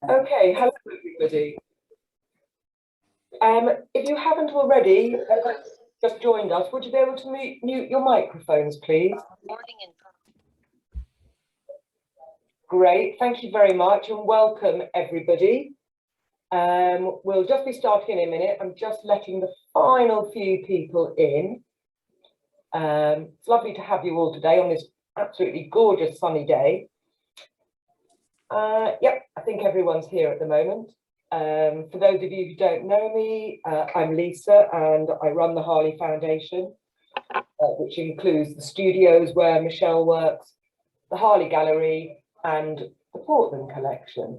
Okay, hello everybody. If you haven't already just joined us, would you be able to mute your microphones, please? Great, thank you very much and welcome everybody. We'll just be starting in a minute. I'm just letting the final few people in. It's lovely to have you all today on this absolutely gorgeous sunny day. Yep, I think everyone's here at the moment. For those of you who don't know me, I'm Lisa and I run the Harley Foundation, which includes the studios where Michelle works, the Harley Gallery and the Portland collection.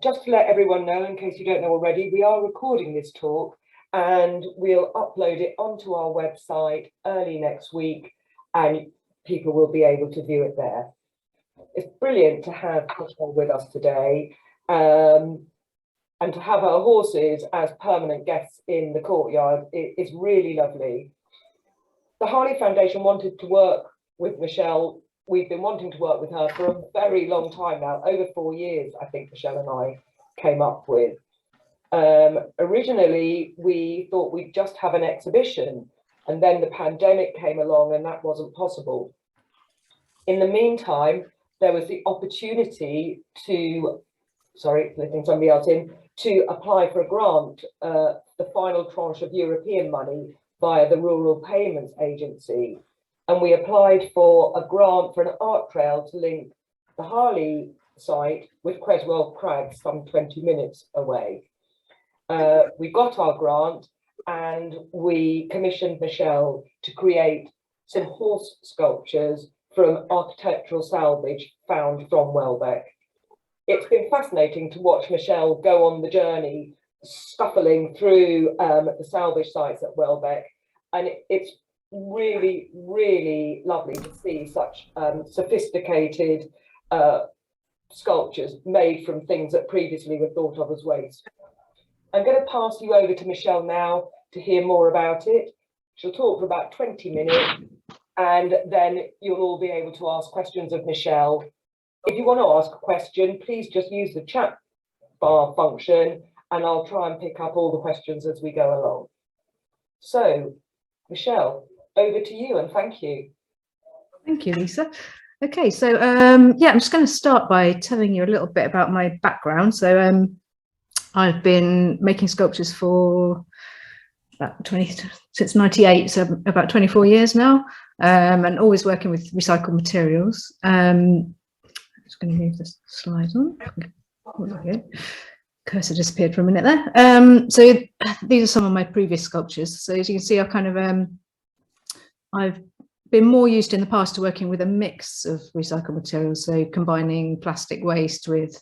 Just to let everyone know, in case you don't know already, we are recording this talk and we'll upload it onto our website early next week and people will be able to view it there. It's brilliant to have Michelle with us today and to have her horses as permanent guests in the courtyard. It's really lovely. The Harley Foundation wanted to work with Michelle. We've been wanting to work with her for a very long time now, over 4 years, I think Michelle and I came up with. Originally, we thought we'd just have an exhibition and then the pandemic came along and that wasn't possible. In the meantime, there was the opportunity to, letting somebody else in, to apply for a grant, the final tranche of European money via the Rural Payments Agency. And we applied for a grant for an art trail to link the Harley site with Creswell Crags, some 20 minutes away. We got our grant and we commissioned Michelle to create some horse sculptures from architectural salvage found from Welbeck. It's been fascinating to watch Michelle go on the journey, scuffling through the salvage sites at Welbeck, and it's really, really lovely to see such sophisticated sculptures made from things that previously were thought of as waste. I'm going to pass you over to Michelle now to hear more about it. She'll talk for about 20 minutes. And then you'll all be able to ask questions of Michelle. If you want to ask a question, please just use the chat bar function and I'll try and pick up all the questions as we go along. So, Michelle, over to you and thank you. Thank you, Lisa. Okay, so yeah, I'm just going to start by telling you a little bit about my background. So I've been making sculptures for about since 98, so about 24 years now, and always working with recycled materials. I'm just going to move this slide on. Okay. Cursor disappeared for a minute there. So these are some of my previous sculptures. So as you can see, I've been more used in the past to working with a mix of recycled materials, so combining plastic waste with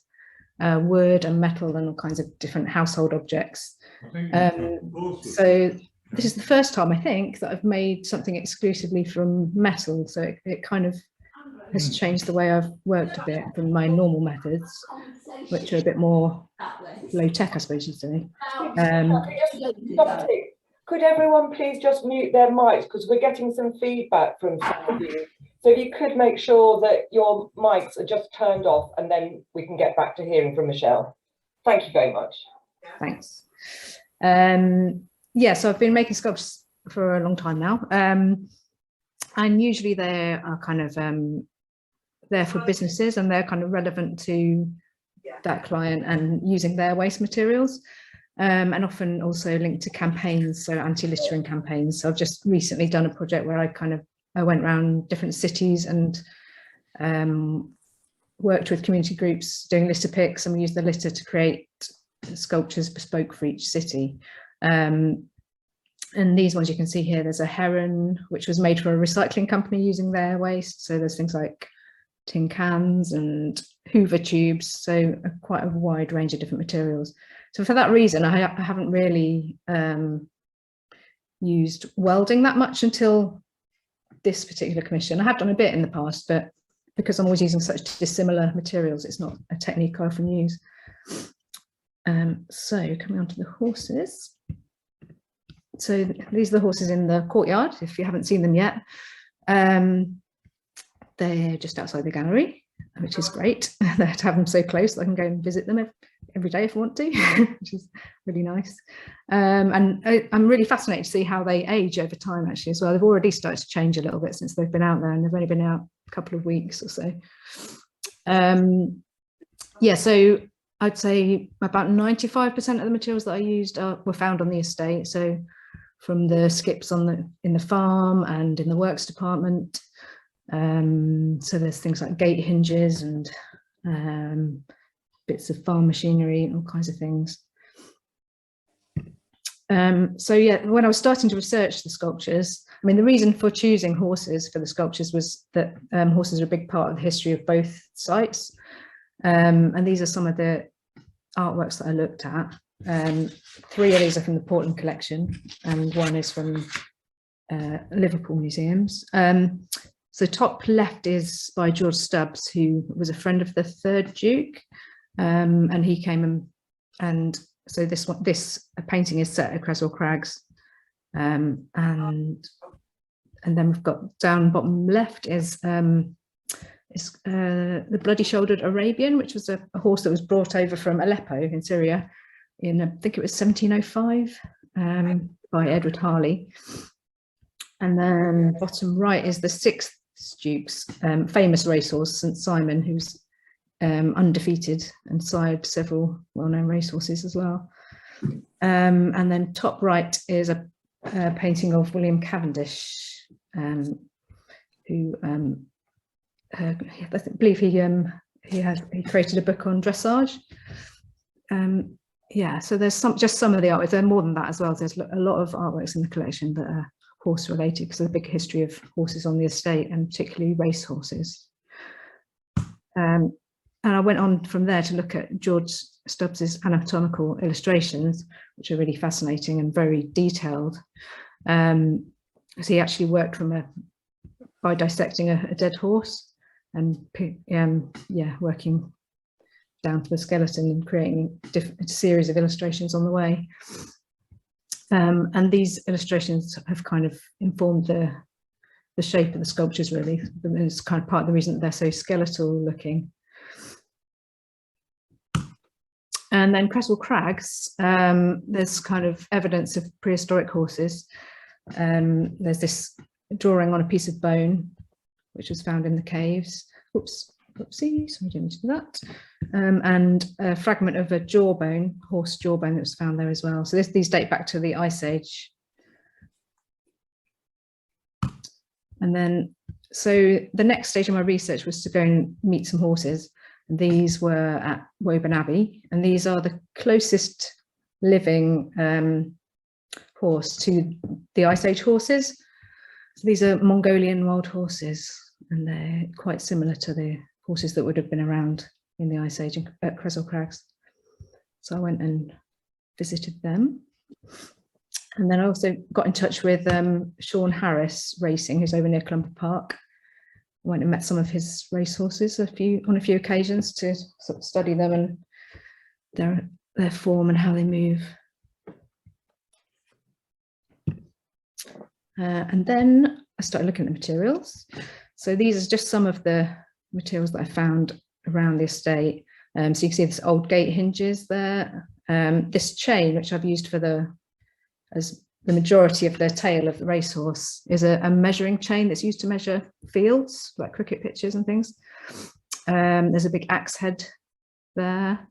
wood and metal and all kinds of different household objects. So this is the first time I think that I've made something exclusively from metal, so it kind of has changed the way I've worked a bit from my normal methods, which are a bit more low tech, I suppose you'd say. Could everyone please just mute their mics because we're getting some feedback from some of you. So if you could make sure that your mics are just turned off and then we can get back to hearing from Michelle. Thank you very much. Thanks. Yeah, so I've been making sculptures for a long time now. And usually they are kind of there for businesses and they're kind of relevant to that client and using their waste materials. And often also linked to campaigns, so anti-littering campaigns. So I've just recently done a project where I went around different cities and worked with community groups doing litter picks, and we used the litter to create sculptures bespoke for each city. And these ones you can see here, there's a heron which was made for a recycling company using their waste. So there's things like tin cans and Hoover tubes, so quite a wide range of different materials. So for that reason, I haven't really used welding that much until this particular commission. I have done a bit in the past, but because I'm always using such dissimilar materials, it's not a technique I often use. So coming on to the horses. So these are the horses in the courtyard, if you haven't seen them yet. They're just outside the gallery. which is great to have them so close. I can go and visit them every day if I want to, which is really nice. And I'm really fascinated to see how they age over time actually as well. They've already started to change a little bit since they've been out there, and they've only been out a couple of weeks or so. Yeah, so I'd say about 95% of the materials that I used were found on the estate. So from the skips in the farm and in the works department. So there's things like gate hinges and bits of farm machinery, all kinds of things. So yeah, when I was starting to research the sculptures, I mean, the reason for choosing horses for the sculptures was that horses are a big part of the history of both sites. And these are some of the artworks that I looked at. 3 of these are from the Portland collection, and 1 is from Liverpool museums. So top left is by George Stubbs, who was a friend of the 3rd Duke, and he came and so this painting is set at Creswell Crags, and then we've got down bottom left is the bloody-shouldered Arabian, which was a horse that was brought over from Aleppo in Syria in, I think it was 1705, by Edward Harley. And then bottom right is the 6th Duke's famous racehorse, St Simon, who's undefeated and sired several well-known racehorses as well. And then top right is a painting of William Cavendish, who I believe he created a book on dressage. Yeah, so there's just some of the artworks. There are more than that as well. There's a lot of artworks in the collection that are horse related, because there's a big history of horses on the estate, and particularly race horses. And I went on from there to look at George Stubbs's anatomical illustrations, which are really fascinating and very detailed. So he actually worked by dissecting a dead horse and working down to the skeleton and creating a series of illustrations on the way. And these illustrations have kind of informed the shape of the sculptures, really. It's kind of part of the reason that they're so skeletal looking. And then Creswell Crags, there's kind of evidence of prehistoric horses. There's this drawing on a piece of bone, which was found in the caves. Oops, oopsie, sorry, didn't mean to do that. And a fragment of a jawbone, horse jawbone, that was found there as well. So these date back to the Ice Age. And then, so the next stage of my research was to go and meet some horses. These were at Woburn Abbey, and these are the closest living horse to the Ice Age horses. So these are Mongolian wild horses, and they're quite similar to the horses that would have been around in the Ice Age at Creswell Crags. So I went and visited them. And then I also got in touch with Sean Harris Racing, who's over near Clumber Park. I went and met some of his racehorses on a few occasions to sort of study them and their form and how they move. And then I started looking at the materials. So these are just some of the materials that I found around the estate. So you can see this old gate hinges there. This chain, which I've used as the majority of the tail of the racehorse, is a measuring chain that's used to measure fields, like cricket pitches and things. There's a big axe head there,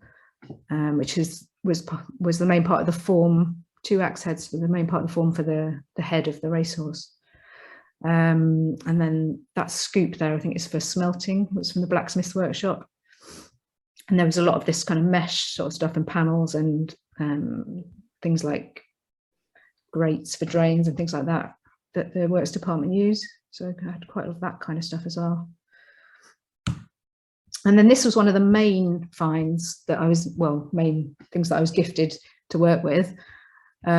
which was the main part of the form. 2 axe heads were the main part of the form for the head of the racehorse. And then that scoop there, I think, is for smelting. It was from the blacksmith's workshop. And there was a lot of this kind of mesh sort of stuff and panels and things like grates for drains and things like that the works department used. So I had quite a lot of that kind of stuff as well. And then this was one of the main finds that main things that I was gifted to work with,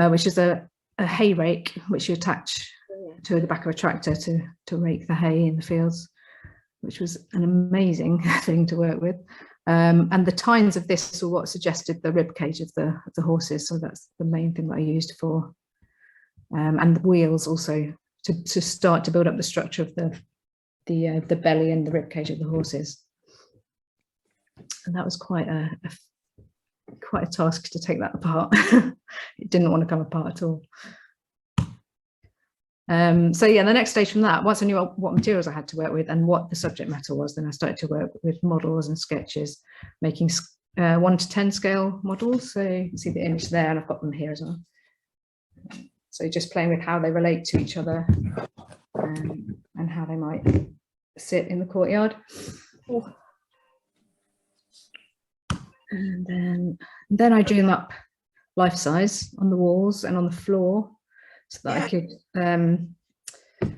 which is a hay rake, which you attach to the back of a tractor to rake the hay in the fields, which was an amazing thing to work with. And the tines of this were what suggested the rib cage of the horses. So that's the main thing that I used for. And the wheels also to start to build up the structure of the belly and the rib cage of the horses. And that was quite a task to take that apart. It didn't want to come apart at all. So yeah, the next stage from that, once I knew what materials I had to work with and what the subject matter was, then I started to work with models and sketches, making 1 to 10 scale models. So you can see the image there, and I've got them here as well. So just playing with how they relate to each other, and how they might sit in the courtyard. And then I drew them up life size on the walls and on the floor, so that I could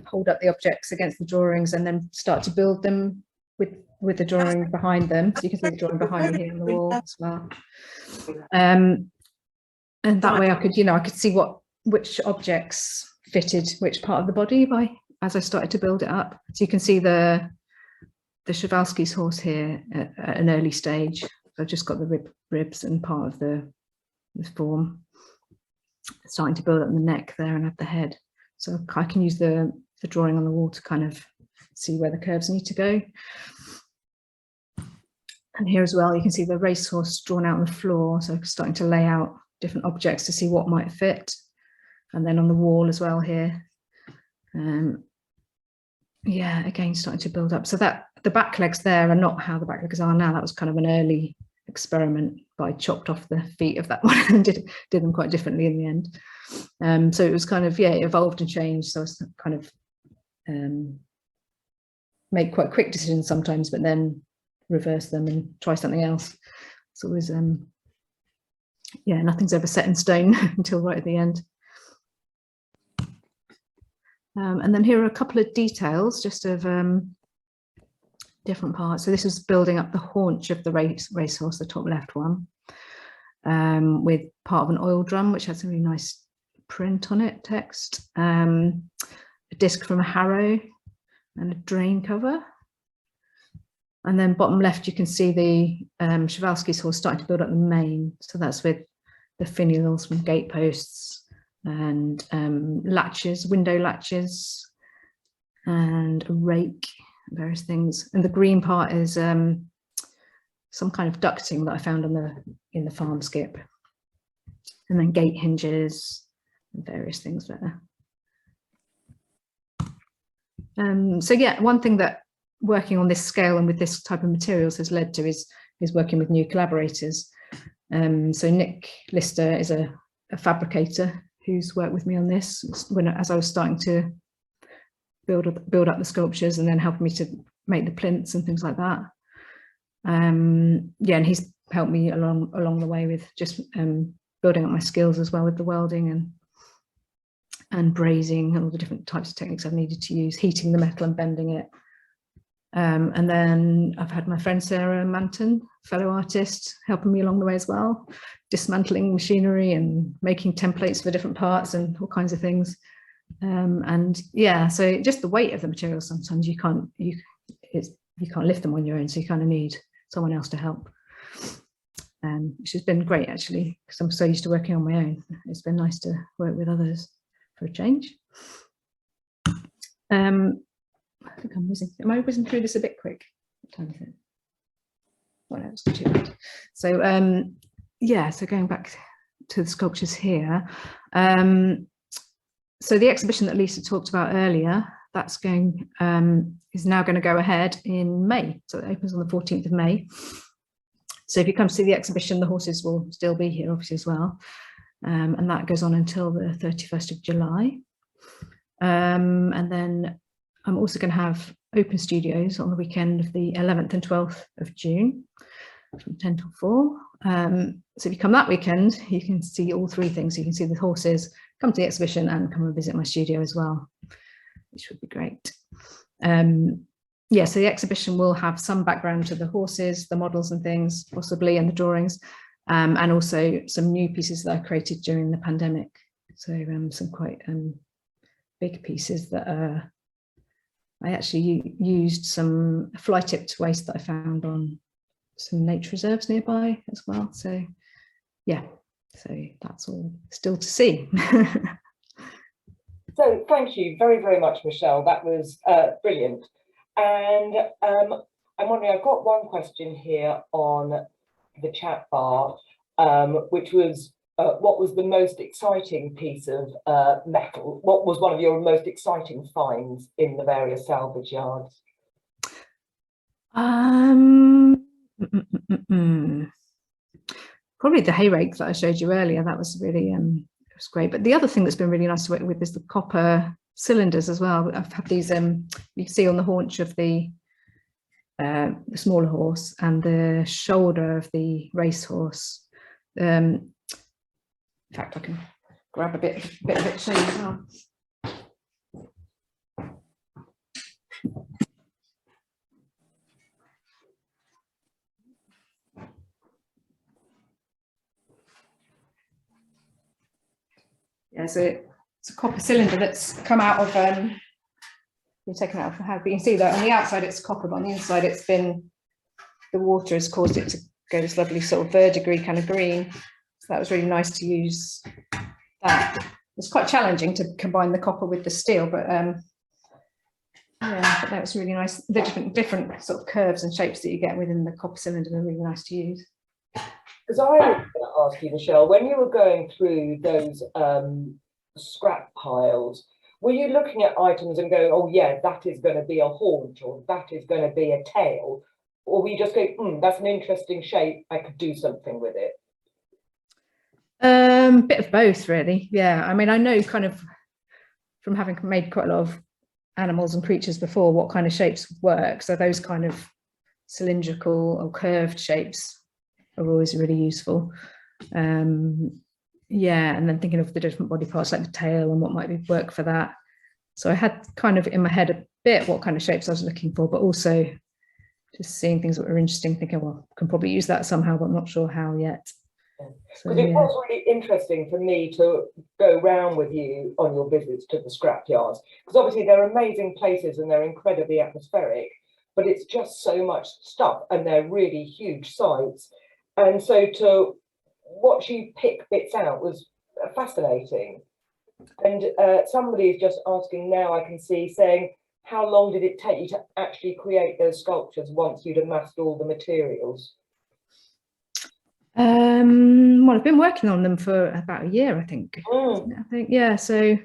hold up the objects against the drawings and then start to build them with the drawing behind them. So you can see the drawing behind me here on the wall as well. And that way I could see which objects fitted which part of the body as I started to build it up. So you can see the Przewalski's horse here at an early stage. I've just got the ribs and part of the form, starting to build up the neck there and have the head. So I can use the drawing on the wall to kind of see where the curves need to go. And here as well, you can see the racehorse drawn out on the floor. So starting to lay out different objects to see what might fit. And then on the wall as well here. Yeah, again, starting to build up. So that the back legs there are not how the back legs are now. That was kind of an early experiment, but I chopped off the feet of that one and did them quite differently in the end. So it was kind of, yeah, it evolved and changed. So I was kind of make quite quick decisions sometimes, but then reverse them and try something else. So it was, yeah, nothing's ever set in stone until right at the end. And then here are a couple of details just of different parts. So this was building up the haunch of the racehorse, the top left one, with part of an oil drum, which had some really nice print on it, text, a disc from a harrow and a drain cover. And then bottom left, you can see the Przewalski's horse starting to build up the mane. So that's with the finials from gate posts and latches, window latches, and a rake, various things. And the green part is some kind of ducting that I found in the farm skip, and then gate hinges and various things there. So yeah, one thing that working on this scale and with this type of materials has led to is working with new collaborators. So Nick Lister is a fabricator who's worked with me on this as I was starting to build up the sculptures, and then helping me to make the plinths and things like that. Yeah, and he's helped me along the way with just building up my skills as well with the welding and brazing and all the different types of techniques I've needed to use, heating the metal and bending it. And then I've had my friend Sarah Manton, fellow artist, helping me along the way as well, dismantling machinery and making templates for different parts and all kinds of things. And yeah, so just the weight of the materials, sometimes you can't lift them on your own, so you kind of need someone else to help. Which has been great actually, because I'm so used to working on my own. It's been nice to work with others for a change. I think am I whizzing through this a bit quick? What time is it? Well, no, it's not too bad. So yeah, so going back to the sculptures here. So the exhibition that Lisa talked about earlier, that's is now going to go ahead in May. So it opens on the 14th of May. So if you come to see the exhibition, the horses will still be here obviously as well. And that goes on until the 31st of July. And then I'm also going to have open studios on the weekend of the 11th and 12th of June from 10 till 4. So if you come that weekend, you can see all three things. You can see the horses, come to the exhibition, and come and visit my studio as well, which would be great. Yeah, so the exhibition will have some background to the horses, the models and things, possibly, and the drawings, and also some new pieces that I created during the pandemic. So some quite big pieces that I actually used some fly-tipped waste that I found on some nature reserves nearby as well. So yeah, so that's all still to see. So thank you very, very much, Michelle. That was brilliant. And I'm wondering, I've got one question here on the chat bar, which was, what was the most exciting piece of metal? What was one of your most exciting finds in the various salvage yards? Probably the hay rake that I showed you earlier. That was really it was great. But the other thing that's been really nice to work with is the copper cylinders as well. I've had these you can see on the haunch of the smaller horse and the shoulder of the racehorse. In fact, I can grab a bit of it to show you as well. Yeah, so it's a copper cylinder that's come out of, been taken out of the house. But you can see that on the outside it's copper, but on the inside it's been, the water has caused it to go this lovely sort of verdigris kind of green. So that was really nice to use that. It's quite challenging to combine the copper with the steel, but yeah, but that was really nice. The different sort of curves and shapes that you get within the copper cylinder are really nice to use. Because I was going to ask you, Michelle, when you were going through those scrap piles, were you looking at items and going, oh yeah, that is going to be a haunch, or that is going to be a tail? Or were you just going, that's an interesting shape, I could do something with it? Bit of both, really. Yeah, I mean, I know kind of from having made quite a lot of animals and creatures before what kind of shapes work. So those kind of cylindrical or curved shapes are always really useful. Yeah, and then thinking of the different body parts like the tail and what might be work for that. So I had kind of in my head a bit what kind of shapes I was looking for, but also just seeing things that were interesting, thinking, well, I can probably use that somehow, but I'm not sure how yet. Because it was really interesting for me to go round with you on your visits to the scrap yards, because obviously they're amazing places and they're incredibly atmospheric, but it's just so much stuff and they're really huge sites. And so to watch you pick bits out was fascinating. And somebody is just asking now, I can see, saying, how long did it take you to actually create those sculptures once you'd amassed all the materials? Well, I've been working on them for about a year, I think. Yeah, so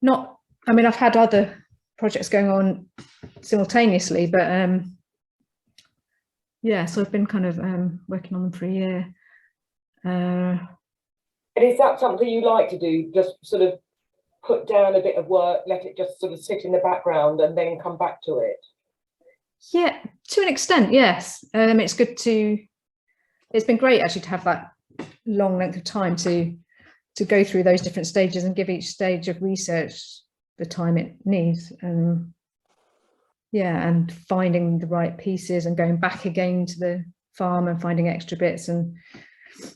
not, I mean, I've had other projects going on simultaneously, but yeah, so I've been kind of working on them for a year. And is that something you like to do, just sort of put down a bit of work, let it just sort of sit in the background and then come back to it? Yeah, to an extent, yes. It's good to, it's been great actually to have that long length of time to go through those different stages and give each stage of research the time it needs. Yeah, and finding the right pieces and going back again to the farm and finding extra bits. And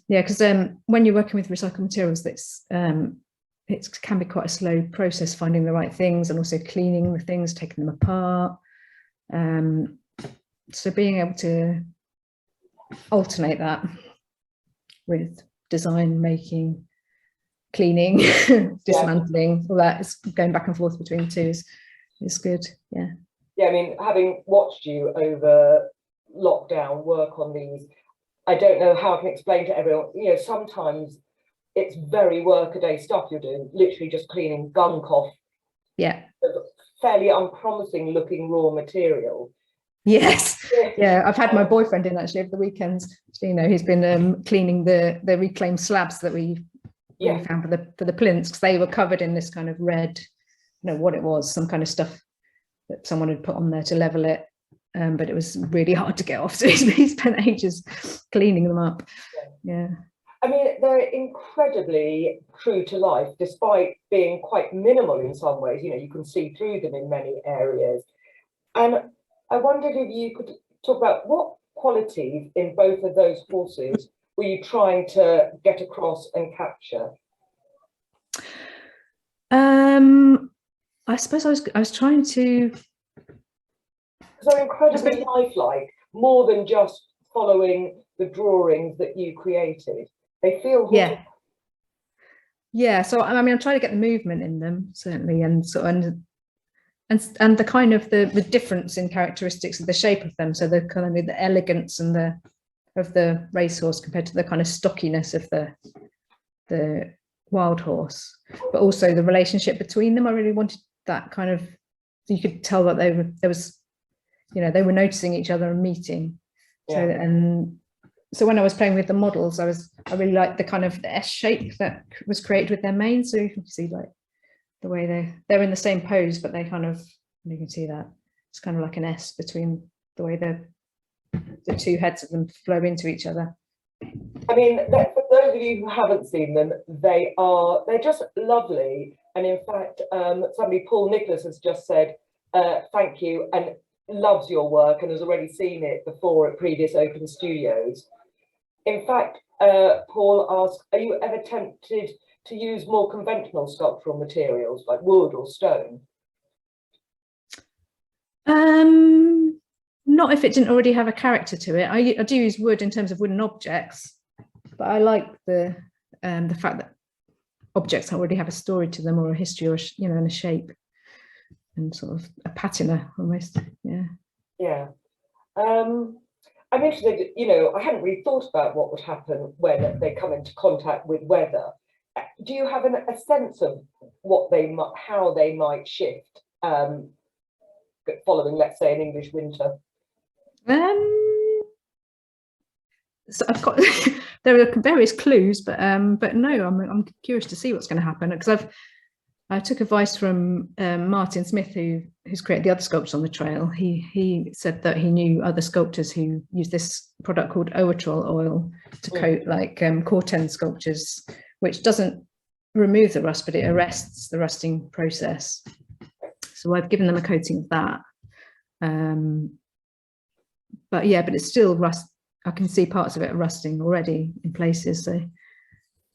yeah, because when you're working with recycled materials, that's it can be quite a slow process finding the right things and also cleaning the things, taking them apart. So being able to alternate that with design, making, cleaning, dismantling, all that is going back and forth between the two is good. Yeah. Yeah, I mean, having watched you over lockdown work on these, I don't know how I can explain to everyone, you know, sometimes it's very workaday stuff you're doing, literally just cleaning gunk off. Yeah. Fairly unpromising looking raw material. Yes. Yeah, I've had my boyfriend in actually over the weekends. You know, he's been cleaning the reclaimed slabs that we found for the plinths, because they were covered in this kind of red, you know what it was, some kind of stuff that someone had put on there to level it, but it was really hard to get off, so he spent ages cleaning them up. Yeah, I mean, they're incredibly true to life, despite being quite minimal in some ways. You know, you can see through them in many areas. And I wondered if you could talk about what qualities in both of those horses were you trying to get across and capture? I suppose I was trying to. They're incredibly lifelike, more than just following the drawings that you created. They feel yeah. So I mean, I'm trying to get the movement in them certainly, and so and the kind of the difference in characteristics of the shape of them. So the kind of the elegance and of the racehorse compared to the kind of stockiness of the wild horse, but also the relationship between them. I really wanted that kind of, you could tell that there was, you know, they were noticing each other and meeting. So when I was playing with the models, I really liked the kind of the S shape that was created with their mane. So you can see like the way they're in the same pose, but they kind of, you can see that it's kind of like an S between the way the two heads of them flow into each other. I mean, for those of you who haven't seen them, they're just lovely. And in fact, somebody, Paul Nicholas, has just said thank you and loves your work and has already seen it before at previous open studios. In fact, Paul asked, are you ever tempted to use more conventional sculptural materials like wood or stone? Not if it didn't already have a character to it. I do use wood in terms of wooden objects, but I like the fact that objects already have a story to them, or a history, or you know, and a shape, and sort of a patina almost. Yeah. I'm interested. You know, I hadn't really thought about what would happen when they come into contact with weather. Do you have a sense of how they might shift following, let's say, an English winter? So I've got there are various clues, but no, I'm curious to see what's going to happen, because I took advice from Martin Smith, who's created the other sculptures on the trail. He said that he knew other sculptors who use this product called oetrol oil to coat like Corten sculptures, which doesn't remove the rust, but it arrests the rusting process. So I've given them a coating of that. But it's still rust. I can see parts of it are rusting already in places. So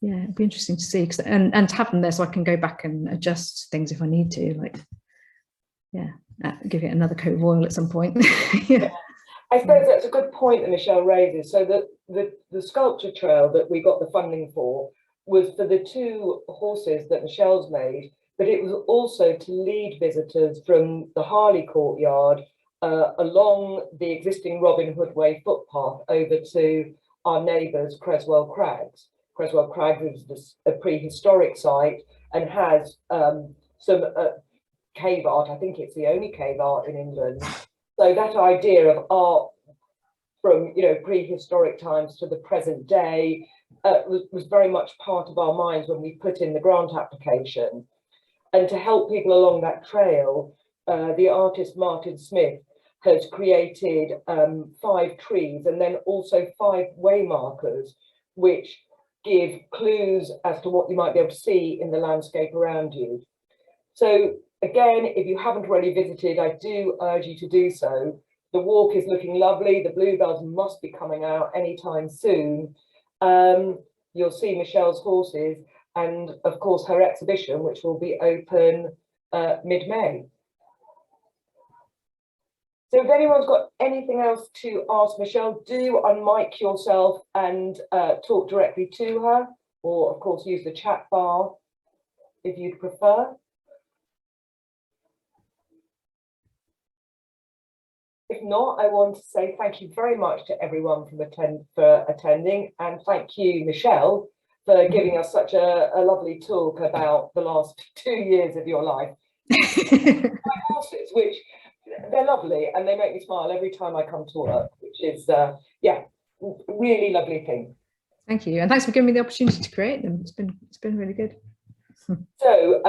yeah, it'd be interesting to see, and to have them there so I can go back and adjust things if I need to, like, give it another coat of oil at some point. I suppose that's a good point that Michelle raises. So the sculpture trail that we got the funding for was for the two horses that Michelle's made, but it was also to lead visitors from the Harley Courtyard along the existing Robin Hood Way footpath over to our neighbours Creswell Crags. Creswell Crags is a prehistoric site and has some cave art. I think it's the only cave art in England. So that idea of art from, you know, prehistoric times to the present day was very much part of our minds when we put in the grant application. And to help people along that trail, the artist Martin Smith has created 5 trees and then also 5 way markers, which give clues as to what you might be able to see in the landscape around you. So again, if you haven't already visited, I do urge you to do so. The walk is looking lovely. The bluebells must be coming out anytime soon. You'll see Michelle's horses and of course her exhibition, which will be open mid-May. So if anyone's got anything else to ask Michelle, do unmic yourself and talk directly to her, or of course use the chat bar if you'd prefer. If not, I want to say thank you very much to everyone for attending, and thank you, Michelle, for giving us such a lovely talk about the last 2 years of your life. My horses, which they're lovely and they make me smile every time I come to work, which is really lovely thing. Thank you, and thanks for giving me the opportunity to create them. It's been really good. So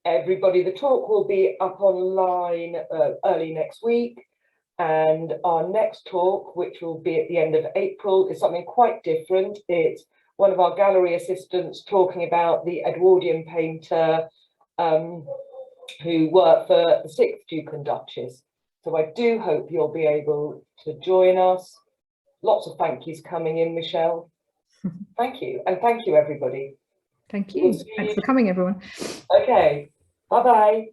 everybody, the talk will be up online early next week, and our next talk, which will be at the end of April, is something quite different. It's one of our gallery assistants talking about the Edwardian painter who worked for the 6th Duke and Duchess. So I do hope you'll be able to join us. Lots of thank yous coming in, Michelle. Thank you, and thank you, everybody. Thank you. Thanks for coming, everyone. Okay, bye-bye.